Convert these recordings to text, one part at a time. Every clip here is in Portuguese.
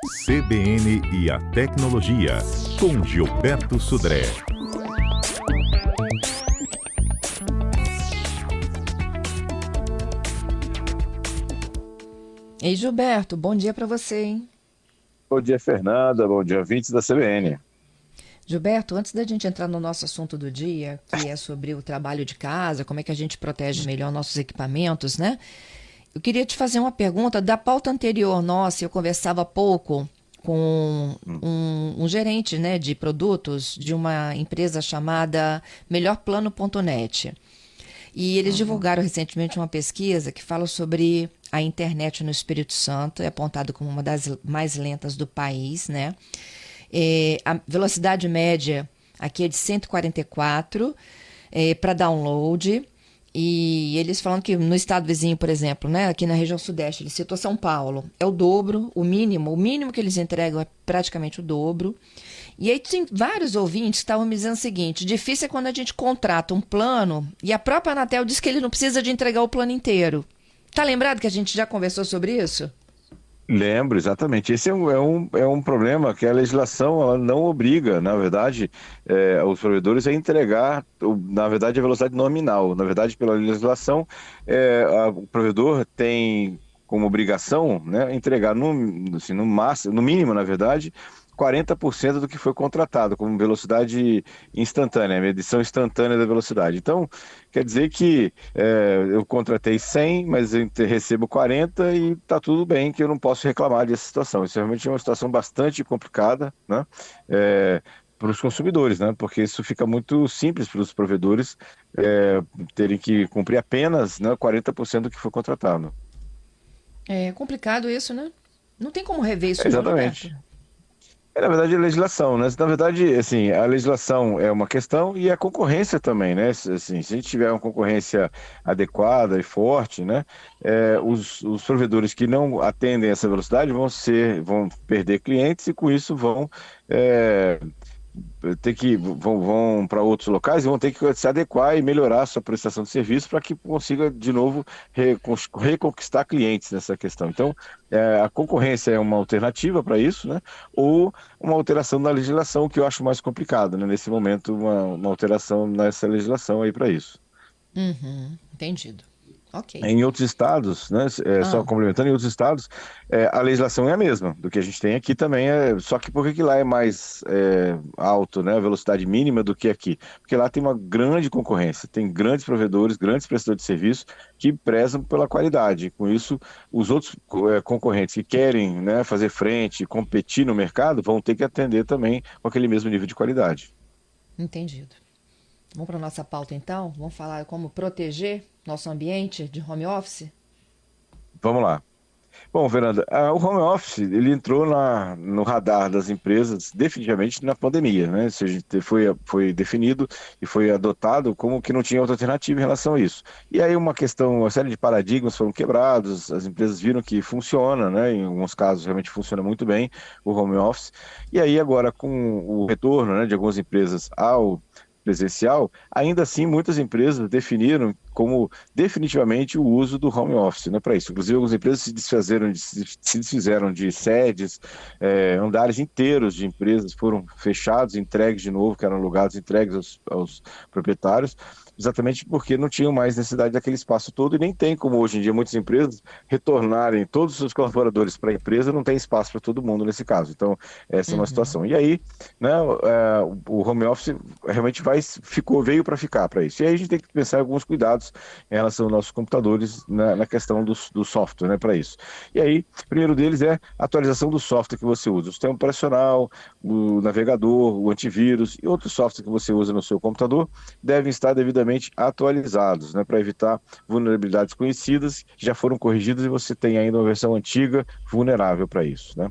CBN e a Tecnologia, com Gilberto Sudré. Ei, Gilberto, bom dia para você, hein? Bom dia, Fernanda. Bom dia, ouvintes da CBN. Gilberto, antes da gente entrar no nosso assunto do dia, que é sobre o trabalho de casa, como é que a gente protege melhor nossos equipamentos, né? Eu queria te fazer uma pergunta. Da pauta anterior nossa, eu conversava há pouco com um gerente, né, de produtos de uma empresa chamada melhorplano.net. E eles divulgaram recentemente uma pesquisa que fala sobre a internet no Espírito Santo, é apontado como uma das mais lentas do país, né? A velocidade média aqui é de 144 para download. E eles falando que no estado vizinho, por exemplo, né, aqui na região sudeste, ele citou São Paulo, é o dobro, o mínimo que eles entregam é praticamente o dobro. E aí tem vários ouvintes que estavam me dizendo o seguinte: difícil é quando a gente contrata um plano e a própria Anatel diz que ele não precisa de entregar o plano inteiro. Tá lembrado que a gente já conversou sobre isso? Lembro, exatamente. Esse é um problema que a legislação ela não obriga, na verdade, os provedores a entregar, na verdade, a velocidade nominal. Na verdade, pela legislação, o provedor tem como obrigação, né, entregar assim, no máximo, no mínimo, na verdade, 40% do que foi contratado, como velocidade instantânea, medição instantânea da velocidade. Então, quer dizer que eu contratei 100, mas eu recebo 40 e está tudo bem, que eu não posso reclamar dessa situação. Isso realmente é uma situação bastante complicada, né? Para os consumidores, né? Porque isso fica muito simples para os provedores terem que cumprir apenas, né, 40% do que foi contratado. É complicado isso, né? Não tem como rever isso, não, Gilberto? Exatamente. Na verdade, a legislação, né? Na verdade, assim, a legislação é uma questão e a concorrência também, né? Assim, se a gente tiver uma concorrência adequada e forte, né? Os provedores que não atendem essa velocidade vão perder clientes e com isso vão é, vão para outros locais e vão ter que se adequar e melhorar a sua prestação de serviço para que consiga de novo reconquistar clientes nessa questão. Então, a concorrência é uma alternativa para isso, né? Ou uma alteração na legislação, que eu acho mais complicado, né? Nesse momento, uma alteração nessa legislação aí para isso. Uhum, entendido. Ok. Em outros estados, né, só Ah, complementando, em outros estados, a legislação é a mesma do que a gente tem aqui também, só que por que que lá é mais alto, né, a velocidade mínima do que aqui? Porque lá tem uma grande concorrência, tem grandes provedores, grandes prestadores de serviço que prezam pela qualidade. Com isso, os outros concorrentes que querem, né, fazer frente, competir no mercado, vão ter que atender também com aquele mesmo nível de qualidade. entendido. Vamos para a nossa pauta então? Vamos falar como proteger nosso ambiente de home office? Vamos lá. Bom, Fernanda, o home office ele entrou no radar das empresas definitivamente na pandemia, né? Ou seja, foi definido e foi adotado como que não tinha outra alternativa em relação a isso. E aí uma série de paradigmas foram quebrados, as empresas viram que funciona, né? Em alguns casos realmente funciona muito bem o home office. E aí agora com o retorno, né, de algumas empresas ao presencial, ainda assim muitas empresas definiram como definitivamente o uso do home office, né, para isso. Inclusive, algumas empresas se desfizeram de sedes, andares inteiros de empresas foram fechados, entregues de novo, que eram alugados, entregues aos proprietários, exatamente porque não tinham mais necessidade daquele espaço todo e nem tem como hoje em dia muitas empresas retornarem todos os seus colaboradores para a empresa, não tem espaço para todo mundo nesse caso. Então, essa é uma Uhum. situação. E aí, né, o home office realmente veio para ficar para isso. E aí a gente tem que pensar em alguns cuidados em relação aos nossos computadores na questão do software, né, para isso. E aí, o primeiro deles é a atualização do software que você usa, o sistema operacional, o navegador, o antivírus e outros softwares que você usa no seu computador devem estar devidamente atualizados, né, para evitar vulnerabilidades conhecidas que já foram corrigidas e você tem ainda uma versão antiga vulnerável para isso, né?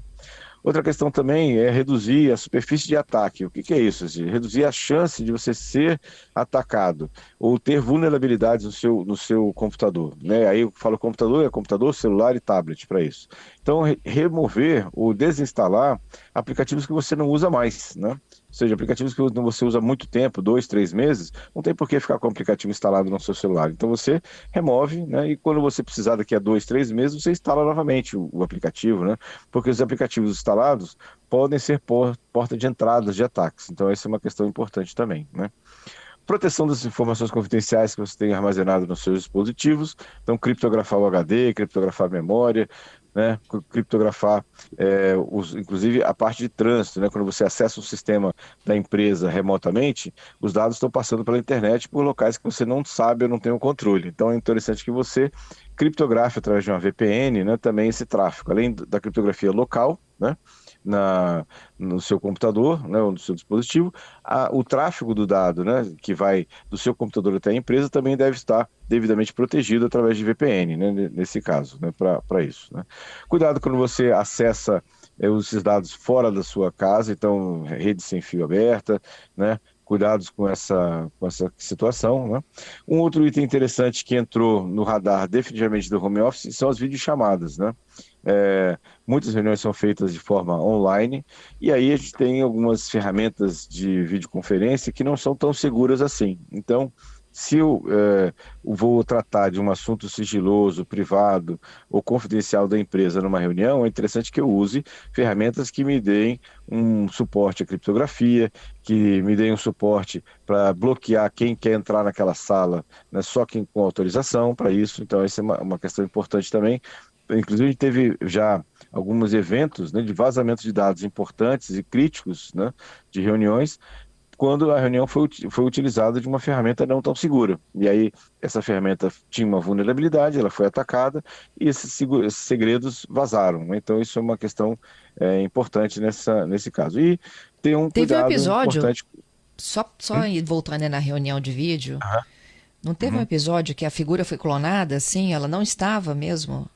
Outra questão também é reduzir a superfície de ataque. O que que é isso? Assim, reduzir a chance de você ser atacado ou ter vulnerabilidades no seu computador, né? Aí eu falo computador, é computador, celular e tablet para isso. Então, remover ou desinstalar aplicativos que você não usa mais, né? seja, aplicativos que você usa há muito tempo, 2, 3 meses, não tem por que ficar com o aplicativo instalado no seu celular. Então você remove, né? E quando você precisar daqui a 2, 3 meses, você instala novamente o aplicativo, né? Porque os aplicativos instalados podem ser porta de entradas de ataques. Então essa é uma questão importante também, né? Proteção das informações confidenciais que você tem armazenado nos seus dispositivos. Então, criptografar o HD, criptografar a memória, né? Criptografar, inclusive, a parte de trânsito, né? Quando você acessa o sistema da empresa remotamente, os dados estão passando pela internet por locais que você não sabe ou não tem o controle. Então, é interessante que você criptografe através de uma VPN, né? Também esse tráfego, além da criptografia local, né? No seu computador, né, ou no seu dispositivo, o tráfego do dado, né, que vai do seu computador até a empresa, também deve estar devidamente protegido através de VPN, né, nesse caso, né, para isso. Né. Cuidado quando você acessa esses dados fora da sua casa, então rede sem fio aberta, né, cuidados com essa situação. Né. Um outro item interessante que entrou no radar definitivamente do home office são as videochamadas, né. Muitas reuniões são feitas de forma online e aí a gente tem algumas ferramentas de videoconferência que não são tão seguras assim. Então, se eu vou tratar de um assunto sigiloso, privado ou confidencial da empresa numa reunião, é interessante que eu use ferramentas que me deem um suporte à criptografia, que me deem um suporte para bloquear quem quer entrar naquela sala, né, só quem com autorização para isso. Então, essa é uma questão importante também. Inclusive, a gente teve já alguns eventos, né, de vazamento de dados importantes e críticos, né, de reuniões, quando a reunião foi utilizada de uma ferramenta não tão segura. E aí, essa ferramenta tinha uma vulnerabilidade, ela foi atacada e esses segredos vazaram. Né? Então, isso é uma questão importante nesse caso. E tem um Teve um cuidado episódio, importante. só voltando na reunião de vídeo, Aham. não teve um Uhum. episódio que a figura foi clonada, assim, ela não estava mesmo?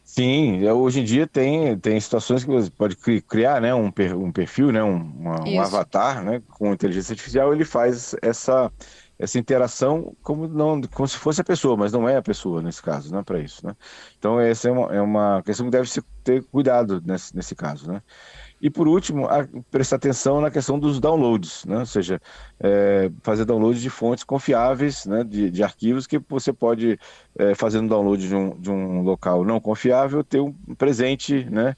Sim, hoje em dia tem situações que você pode criar, né, um perfil, né, um Isso. avatar, né, com inteligência artificial, ele faz essa interação como se fosse a pessoa, mas não é a pessoa nesse caso, né, para isso, né. Então essa é uma questão que deve se ter cuidado nesse caso, né. E por último, prestar atenção na questão dos downloads, né? Ou seja, fazer download de fontes confiáveis, né? De arquivos que você pode, fazendo download de um local não confiável, ter um presente, né?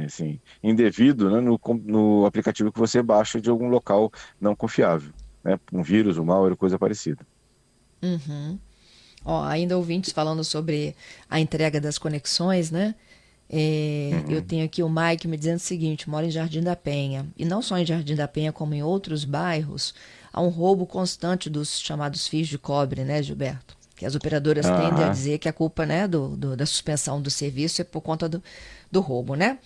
Assim, indevido, né? No aplicativo que você baixa de algum local não confiável, né? Um vírus, um malware, coisa parecida. Uhum. Ó, ainda ouvintes falando sobre a entrega das conexões, né? Eu Uhum. tenho aqui o Mike me dizendo o seguinte: mora em Jardim da Penha. E não só em Jardim da Penha, como em outros bairros, há um roubo constante dos chamados fios de cobre, né, Gilberto? Que as operadoras tendem a Aham. dizer que a culpa, né, da suspensão do serviço é por conta do roubo, né?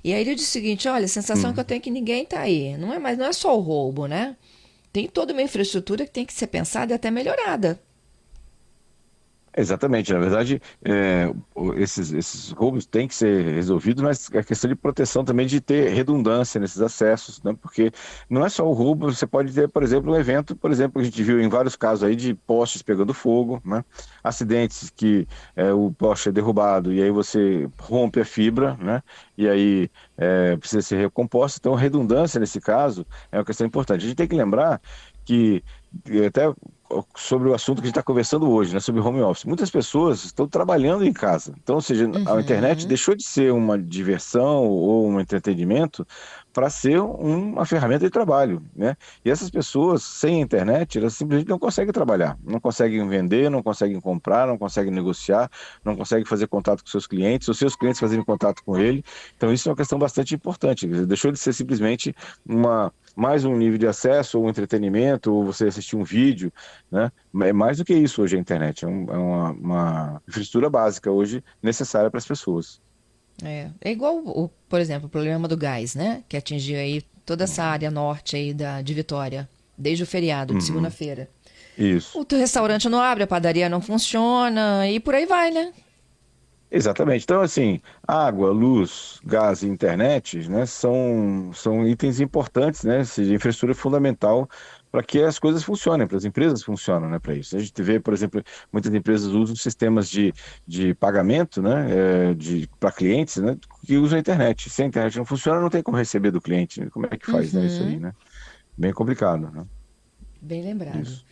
E aí ele diz o seguinte: olha, a sensação que eu Uhum. tenho é que ninguém está aí. Não é só o roubo, né? Tem toda uma infraestrutura que tem que ser pensada e até melhorada. Exatamente, na verdade, esses roubos têm que ser resolvidos, mas é questão de proteção também de ter redundância nesses acessos, né? Porque não é só o roubo, você pode ter, por exemplo, um evento, por exemplo, que a gente viu em vários casos aí de postes pegando fogo, né? Acidentes que o poste é derrubado e aí você rompe a fibra, né? E aí precisa ser recomposto, então redundância nesse caso é uma questão importante. A gente tem que lembrar que até sobre o assunto que a gente está conversando hoje, né, sobre home office. Muitas pessoas estão trabalhando em casa. Então, ou seja, a internet Uhum. deixou de ser uma diversão ou um entretenimento para ser uma ferramenta de trabalho, né? E essas pessoas, sem a internet, elas simplesmente não conseguem trabalhar, não conseguem vender, não conseguem comprar, não conseguem negociar, não conseguem fazer contato com seus clientes, os seus clientes fazerem contato com ele. Então, isso é uma questão bastante importante. Quer dizer, deixou de ser simplesmente mais um nível de acesso, ou um entretenimento, ou você assistir um vídeo, né? É mais do que isso hoje a internet, é uma infraestrutura básica hoje necessária para as pessoas. É igual, por exemplo, o problema do gás, né? Que atingiu aí toda essa área norte aí de Vitória, desde o feriado de Uhum. segunda-feira. Isso. O teu restaurante não abre, a padaria não funciona e por aí vai, né? Exatamente. Então, assim, água, luz, gás e internet, né, são itens importantes, né, ou seja, infraestrutura fundamental para que as coisas funcionem, para as empresas funcionam, né, para isso. A gente vê, por exemplo, muitas empresas usam sistemas de pagamento, né, para clientes, né, que usam a internet. Se a internet não funciona, não tem como receber do cliente, né? Como é que faz, né, isso aí, Uhum, né? Bem complicado, né? bem lembrado. Isso.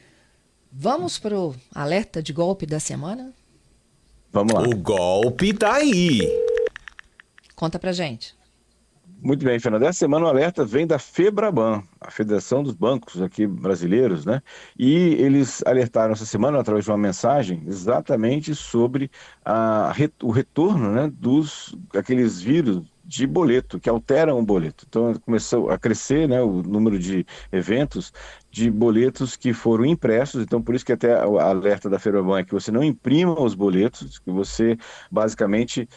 Vamos pro alerta de golpe da semana? Vamos lá. O golpe tá aí. Conta pra gente. Muito bem, Fernando. Essa semana o alerta vem da FEBRABAN, a Federação dos Bancos aqui brasileiros, né? E eles alertaram essa semana, através de uma mensagem, exatamente sobre o retorno, né, dos aqueles vírus de boleto, que alteram o boleto. Então começou a crescer, né, o número de eventos de boletos que foram impressos. Então por isso que até o alerta da FEBRABAN é que você não imprima os boletos, que você basicamente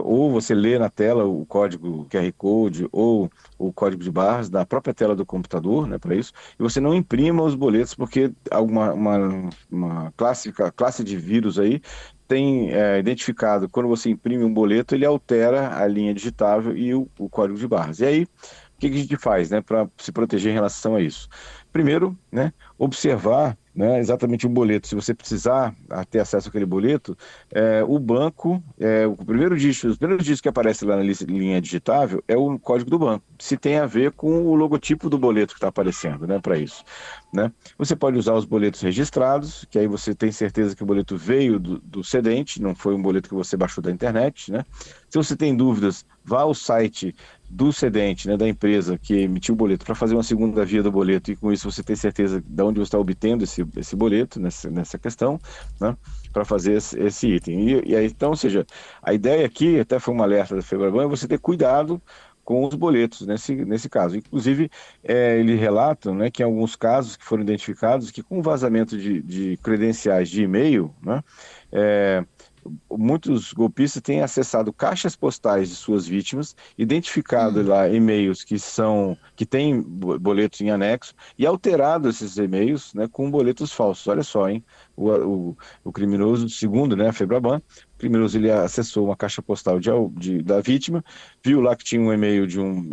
ou você lê na tela o código QR Code ou o código de barras da própria tela do computador, né, para isso, e você não imprima os boletos, porque uma classe de vírus aí tem identificado, quando você imprime um boleto, ele altera a linha digitável e o código de barras. E aí, o que que a gente faz, né, para se proteger em relação a isso? Primeiro, né, observar, né, exatamente o boleto. Se você precisar ter acesso àquele boleto, o banco, os primeiros dígitos que aparecem lá na linha digitável é o código do banco, se tem a ver com o logotipo do boleto que está aparecendo, né, para isso, né? Você pode usar os boletos registrados, que aí você tem certeza que o boleto veio do cedente, não foi um boleto que você baixou da internet, né? Se você tem dúvidas, vá ao site do cedente, né, da empresa que emitiu o boleto, para fazer uma segunda via do boleto, e com isso você tem certeza de onde você está obtendo esse boleto, nessa questão, né, para fazer esse item. E aí, então, ou seja, a ideia aqui, até foi um alerta da FEBRABAN, é você ter cuidado com os boletos nesse caso. Inclusive, eles relatam, né, que em alguns casos que foram identificados, que com vazamento de credenciais de e-mail, né, é, muitos golpistas têm acessado caixas postais de suas vítimas, identificado Hum, lá e-mails que têm boletos em anexo e alterado esses e-mails, né, com boletos falsos. Olha só, hein? O criminoso, segundo, né, a FEBRABAN, o criminoso ele acessou uma caixa postal da vítima, viu lá que tinha um e-mail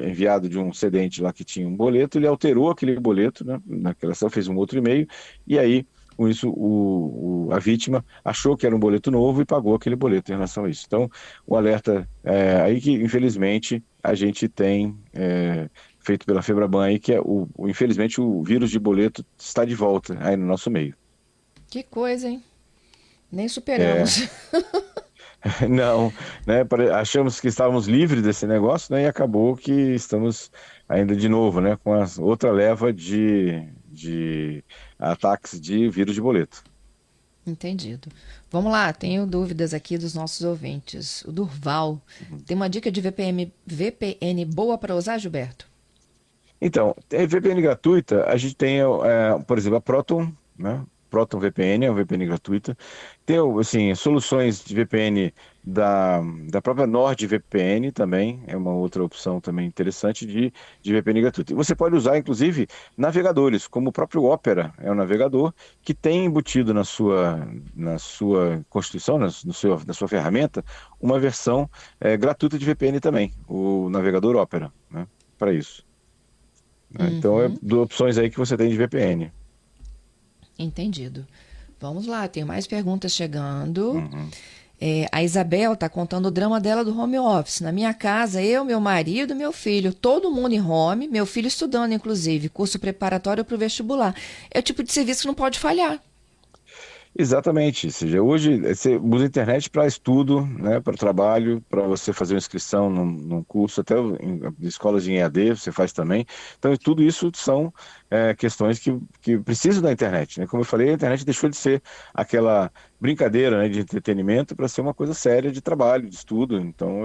enviado de um cedente lá que tinha um boleto, ele alterou aquele boleto, né, naquela ação, fez um outro e-mail, e aí com isso, a vítima achou que era um boleto novo e pagou aquele boleto em relação a isso. Então, o alerta aí que, infelizmente, a gente tem feito pela FEBRABAN aí, que infelizmente, o vírus de boleto está de volta aí no nosso meio. que coisa, hein? Nem É, superamos. não, né, achamos que estávamos livres desse negócio, né, e acabou que estamos ainda de novo, né, com outra leva de ataques de vírus de boleto. Entendido. Vamos lá, tenho dúvidas aqui dos nossos ouvintes. O Durval tem uma dica de VPN boa para usar, Gilberto? Então, VPN gratuita, a gente tem, por exemplo, a Proton, né? Proton VPN é uma VPN gratuita. Tem, assim, soluções de VPN da própria NordVPN também, é uma outra opção também interessante de VPN gratuita. E você pode usar, inclusive, navegadores, como o próprio Opera, é um navegador que tem embutido na sua constituição, na sua ferramenta, uma versão gratuita de VPN também, o navegador Opera, né? Para isso, né? Então, Uhum, duas opções aí que você tem de VPN. entendido. Vamos lá, tem mais perguntas chegando. Uhum. A Isabel está contando o drama dela do home office. Na minha casa, eu, meu marido, meu filho, todo mundo em home, meu filho estudando, inclusive, curso preparatório para o vestibular. É o tipo de serviço que não pode falhar. Exatamente. Ou seja, hoje você usa a internet para estudo, né, para trabalho, para você fazer uma inscrição num curso, até em escolas de EAD você faz também. Então, tudo isso são questões que precisam da internet, né? Como eu falei, a internet deixou de ser aquela brincadeira, né, de entretenimento para ser uma coisa séria de trabalho, de estudo. Então,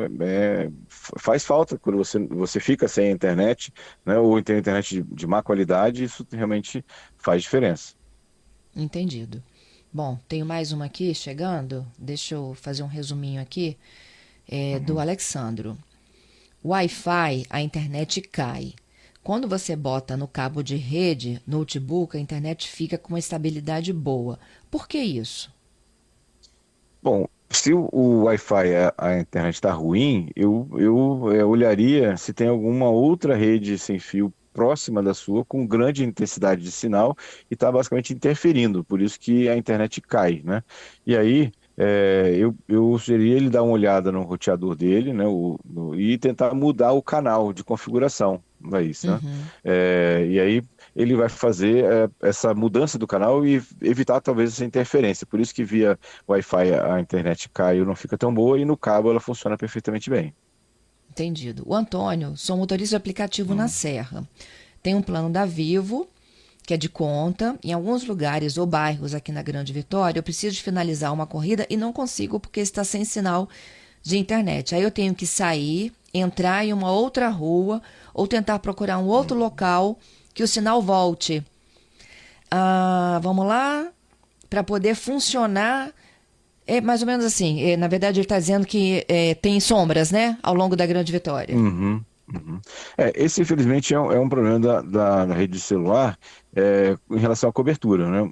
faz falta quando você fica sem a internet, né, ou tem internet de má qualidade, isso realmente faz diferença. Entendido. Bom, tenho mais uma aqui chegando. Deixa eu fazer um resuminho aqui. Do Uhum. Alexandro. Wi-Fi, a internet cai. Quando você bota no cabo de rede, notebook, a internet fica com uma estabilidade boa. Por que isso? Bom, se o Wi-Fi, a internet está ruim, eu olharia se tem alguma outra rede sem fio próxima da sua, com grande intensidade de sinal, e está basicamente interferindo, por isso que a internet cai, né? E aí, eu sugeriria ele dar uma olhada no roteador dele, né, e tentar mudar o canal de configuração, não é isso, né? Uhum. E aí ele vai fazer essa mudança do canal e evitar talvez essa interferência. Por isso que via Wi-Fi a internet cai ou não fica tão boa, e no cabo ela funciona perfeitamente bem. Entendido. O Antônio, sou motorista de aplicativo na Serra. Tem um plano da Vivo, que é de conta. Em alguns lugares ou bairros aqui na Grande Vitória, eu preciso de finalizar uma corrida e não consigo porque está sem sinal de internet. Aí eu tenho que sair, entrar em uma outra rua ou tentar procurar um outro local que o sinal volte. Vamos lá, para poder funcionar. É mais ou menos assim. Na verdade, ele está dizendo que tem sombras, né? Ao longo da Grande Vitória. Uhum, uhum. Esse, infelizmente, é um problema da rede de celular, em relação à cobertura, né?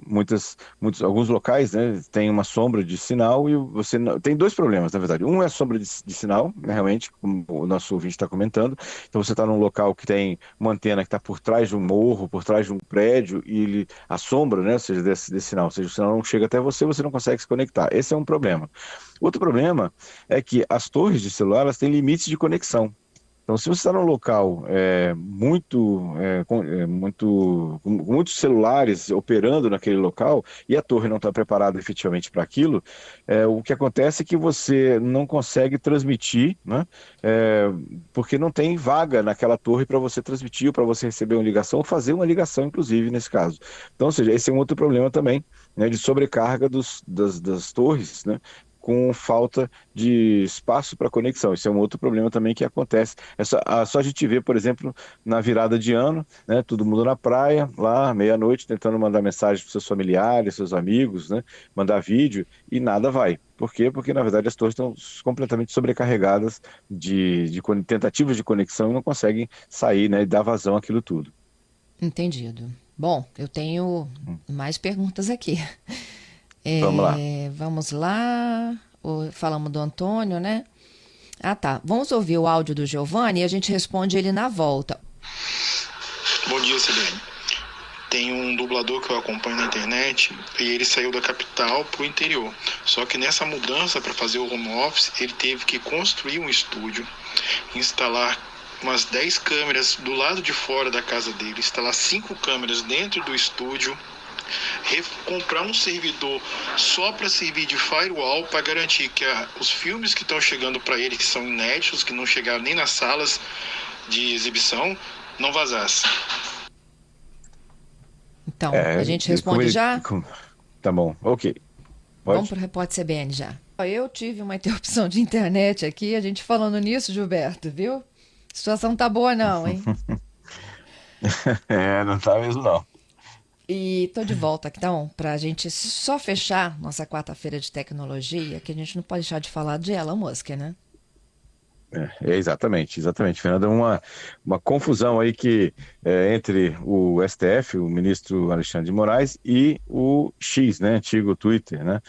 Alguns locais, né, tem uma sombra de sinal e você tem dois problemas, na verdade. Um é a sombra de sinal, né, realmente, como o nosso ouvinte está comentando. Então, você está num local que tem uma antena que está por trás de um morro, por trás de um prédio, e a sombra, né, ou seja, desse sinal, ou seja, o sinal não chega até você, você não consegue se conectar. Esse é um problema. Outro problema é que as torres de celular, elas têm limites de conexão. Então, se você está num local com muitos celulares operando naquele local e a torre não está preparada efetivamente para aquilo, o que acontece é que você não consegue transmitir, né? Porque não tem vaga naquela torre para você transmitir, ou para você receber uma ligação, ou fazer uma ligação, inclusive, nesse caso. Então, ou seja, esse é um outro problema também, né, de sobrecarga das torres, né? Com falta de espaço para conexão. Isso é um outro problema também que acontece. Só a gente vê, por exemplo, na virada de ano, né, todo mundo na praia, lá, meia-noite, tentando mandar mensagem para seus familiares, seus amigos, né, mandar vídeo, e nada vai. Por quê? Porque, na verdade, as torres estão completamente sobrecarregadas de tentativas de conexão e não conseguem sair, né, e dar vazão àquilo tudo. Entendido. Bom, eu tenho mais perguntas aqui. Vamos lá. Vamos lá. Falamos do Antônio, né? Tá. Vamos ouvir o áudio do Giovanni e a gente responde ele na volta. Bom dia, Silene. Tem um dublador que eu acompanho na internet e ele saiu da capital para o interior. Só que nessa mudança para fazer o home office, ele teve que construir um estúdio, instalar umas 10 câmeras do lado de fora da casa dele, instalar 5 câmeras dentro do estúdio, comprar um servidor só para servir de firewall para garantir que os filmes que estão chegando para ele, que são inéditos, que não chegaram nem nas salas de exibição, não vazassem. Então, a gente responde já? Tá bom, ok. Pode? Vamos para o Repórter CBN já. Eu tive uma interrupção de internet aqui, a gente falando nisso, Gilberto, viu? A situação tá boa não, hein? Não tá mesmo não. E tô de volta, então, para a gente só fechar nossa quarta-feira de tecnologia, que a gente não pode deixar de falar de Elon Musk, né? Exatamente, Fernanda, uma confusão aí entre o STF, o ministro Alexandre de Moraes, e o X, né, antigo Twitter, né?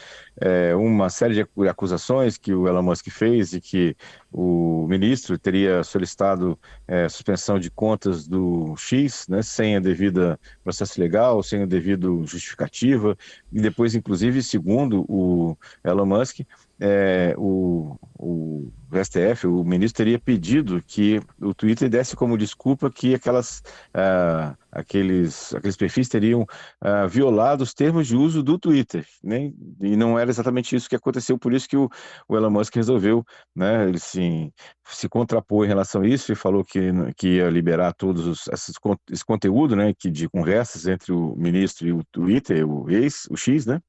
Uma série de acusações que o Elon Musk fez e que o ministro teria solicitado suspensão de contas do X, né, sem a devida processo legal, sem a devida justificativa, e depois, inclusive, segundo o Elon Musk, o STF, o ministro teria pedido que o Twitter desse como desculpa que aqueles perfis teriam violado os termos de uso do Twitter, né? E não era exatamente isso que aconteceu, por isso que o Elon Musk resolveu, né, ele se contrapor em relação a isso e falou que ia liberar esse conteúdo, né, de conversas entre o ministro e o Twitter, o X, né?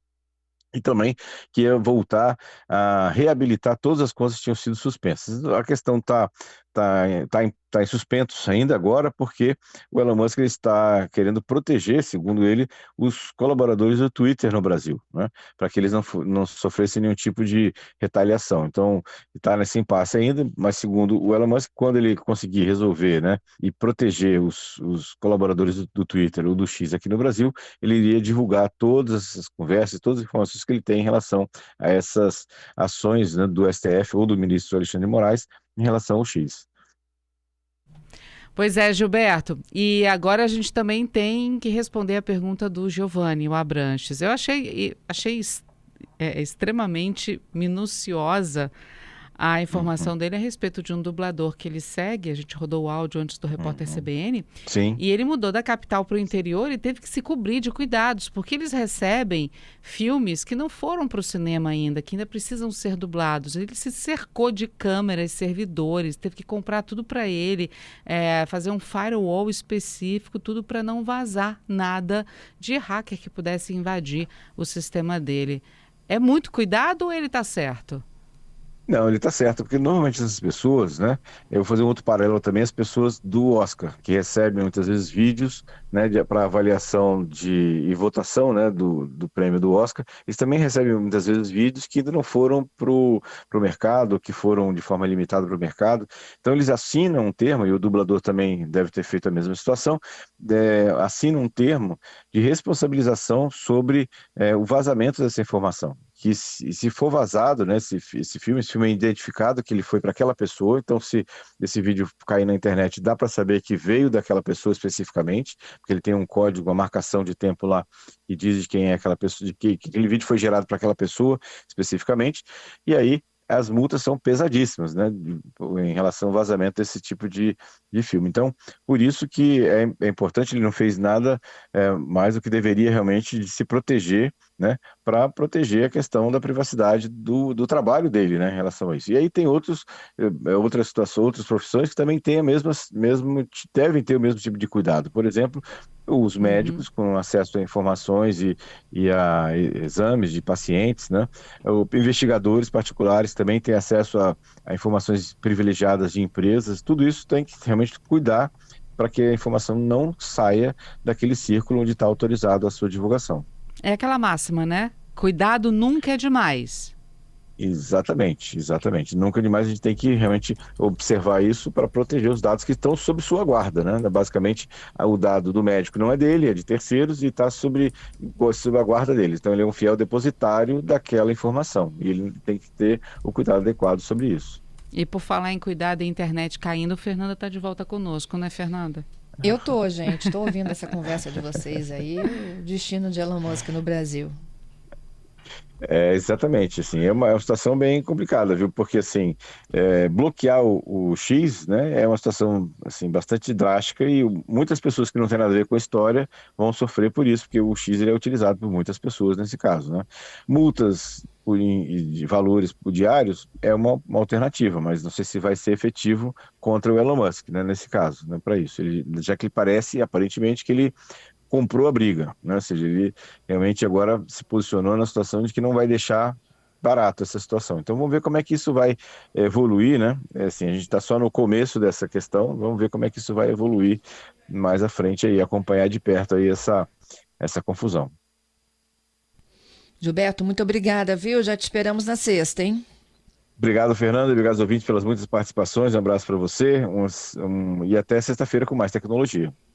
E também que ia voltar a reabilitar todas as contas que tinham sido suspensas. A questão está em suspenso ainda agora, porque o Elon Musk ele está querendo proteger, segundo ele, os colaboradores do Twitter no Brasil, né, para que eles não sofressem nenhum tipo de retaliação. Então, está nesse impasse ainda, mas segundo o Elon Musk, quando ele conseguir resolver, né, e proteger os colaboradores do Twitter ou do X aqui no Brasil, ele iria divulgar todas essas conversas, todas as informações que ele tem em relação a essas ações, né, do STF ou do ministro Alexandre de Moraes em relação ao X. Pois é, Gilberto. E agora a gente também tem que responder a pergunta do Giovanni, o Abranches. Eu achei extremamente minuciosa a informação dele a respeito de um dublador que ele segue. A gente rodou o áudio antes do repórter CBN. Sim. E ele mudou da capital para o interior e teve que se cobrir de cuidados, porque eles recebem filmes que não foram para o cinema ainda, que ainda precisam ser dublados. Ele se cercou de câmeras, servidores, teve que comprar tudo para ele, fazer um firewall específico, tudo para não vazar nada de hacker que pudesse invadir o sistema dele. É muito cuidado ou ele está certo? Não, ele está certo, porque normalmente essas pessoas, né? Eu vou fazer um outro paralelo também, as pessoas do Oscar, que recebem muitas vezes vídeos, né, para avaliação e votação, né, do prêmio do Oscar, eles também recebem muitas vezes vídeos que ainda não foram para o mercado, que foram de forma limitada para o mercado. Então eles assinam um termo, e o dublador também deve ter feito a mesma situação, assina um termo de responsabilização sobre o vazamento dessa informação. Que se for vazado, né, esse filme é identificado que ele foi para aquela pessoa, então se esse vídeo cair na internet, dá para saber que veio daquela pessoa especificamente, porque ele tem um código, uma marcação de tempo lá, que diz de quem é aquela pessoa, de que aquele vídeo foi gerado para aquela pessoa especificamente, e aí as multas são pesadíssimas, né, em relação ao vazamento desse tipo de filme. Então, por isso que é importante, ele não fez nada mais do que deveria realmente de se proteger, né, para proteger a questão da privacidade do trabalho dele, né, em relação a isso. E aí tem outras situações, outras profissões que também têm devem ter o mesmo tipo de cuidado. Por exemplo, os médicos com acesso a informações e a exames de pacientes, né, investigadores particulares também têm acesso a informações privilegiadas de empresas. Tudo isso tem que realmente cuidar para que a informação não saia daquele círculo onde está autorizado a sua divulgação. É aquela máxima, né? Cuidado nunca é demais. Exatamente. Nunca demais a gente tem que realmente observar isso para proteger os dados que estão sob sua guarda, né? Basicamente, o dado do médico não é dele, é de terceiros e está sob a guarda deles. Então, ele é um fiel depositário daquela informação e ele tem que ter o cuidado adequado sobre isso. E por falar em cuidado da internet caindo, Fernanda está de volta conosco, né, Fernanda? Eu tô, gente, tô ouvindo essa conversa de vocês aí, o destino de Elon Musk no Brasil. Exatamente, assim, é uma situação bem complicada, viu? Porque, assim, bloquear o X, né, é uma situação, assim, bastante drástica e muitas pessoas que não têm nada a ver com a história vão sofrer por isso, porque o X ele é utilizado por muitas pessoas nesse caso, né? Multas de valores diários é uma alternativa, mas não sei se vai ser efetivo contra o Elon Musk, né, nesse caso, né, para isso. Já que ele parece, aparentemente, que ele comprou a briga, né? Ou seja, ele realmente agora se posicionou na situação de que não vai deixar barato essa situação. Então vamos ver como é que isso vai evoluir, né? Assim, a gente está só no começo dessa questão, vamos ver como é que isso vai evoluir mais à frente aí, acompanhar de perto aí essa confusão. Gilberto, muito obrigada, viu? Já te esperamos na sexta, hein? Obrigado, Fernando, obrigado aos ouvintes pelas muitas participações, um abraço para você e até sexta-feira com mais tecnologia.